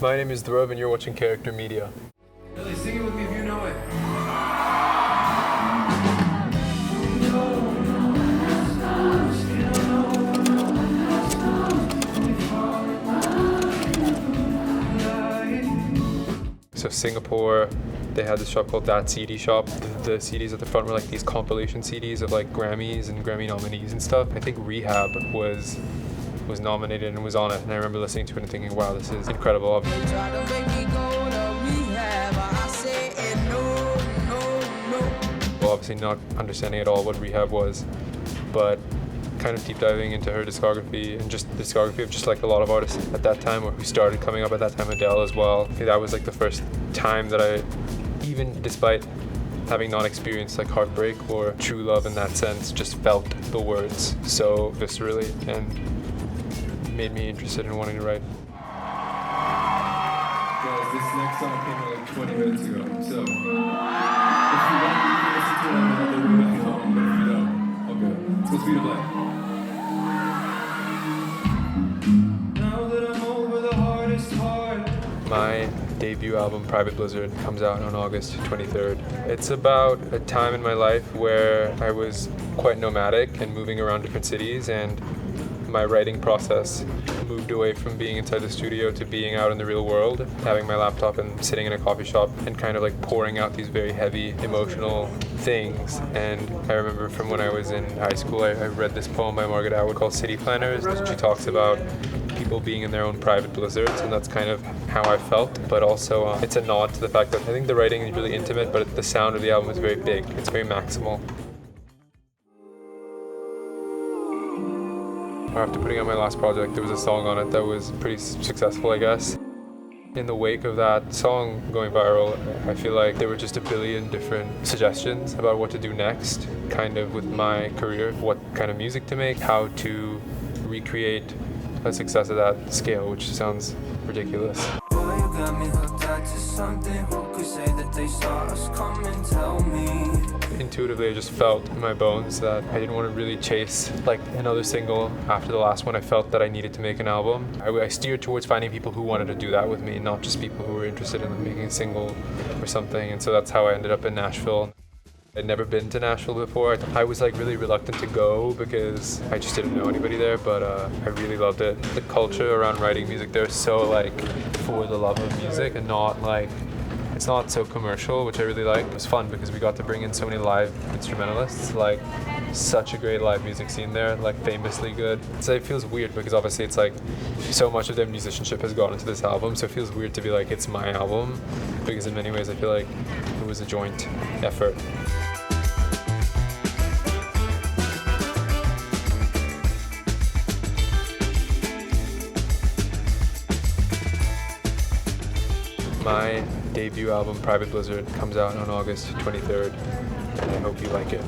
My name is Dhruv and you're watching Character Media. Really, sing it with me if you know it. So Singapore, they had this shop called That CD Shop. The CDs at the front were like these compilation CDs of like Grammys and Grammy nominees and stuff. I think Rehab was nominated and was on it, and I remember listening to it and thinking, wow, this is incredible. Well, obviously not understanding at all what Rehab was, but kind of deep diving into her discography and just the discography of just like a lot of artists at that time or who started coming up at that time, Adele as well. I think that was like the first time that I, even despite having not experienced like heartbreak or true love in that sense, just felt the words so viscerally and made me interested in wanting to write. Guys, this next song came out like 20 minutes ago, so if you want, you can listen to it on the way back home, but if you don't, all good. Let's go speed of light. Now that I'm over the hardest part. My debut album, Private Blizzard, comes out on August 23rd. It's about a time in my life where I was quite nomadic and moving around different cities, and my writing process moved away from being inside the studio to being out in the real world, having my laptop and sitting in a coffee shop and kind of like pouring out these very heavy emotional things. And I remember from when I was in high school, I read this poem by Margaret Atwood called City Planners. She talks about people being in their own private blizzards, and that's kind of how I felt. But also it's a nod to the fact that I think the writing is really intimate, but the sound of the album is very big. It's very maximal. After putting out my last project, there was a song on it that was pretty successful, I guess. In the wake of that song going viral, I feel like there were just a billion different suggestions about what to do next, kind of with my career, what kind of music to make, how to recreate a success at that scale, which sounds ridiculous. Boy, you got me hooked on to something. Who could say that they saw us come and tell me? Intuitively, I just felt in my bones that I didn't want to really chase like another single after the last one. I felt that I needed to make an album. I steered towards finding people who wanted to do that with me, not just people who were interested in making a single or something. And so that's how I ended up in Nashville. I'd never been to Nashville before. I was like really reluctant to go because I just didn't know anybody there, but I really loved it. The culture around writing music there is so like for the love of music and not like, it's not so commercial, which I really like. It was fun because we got to bring in so many live instrumentalists, like such a great live music scene there, like famously good. So it feels weird because obviously it's like so much of their musicianship has gone into this album, so it feels weird to be like it's my album because in many ways I feel like it was a joint effort. My debut album, Private Blizzard, comes out on August 23rd, and I hope you like it.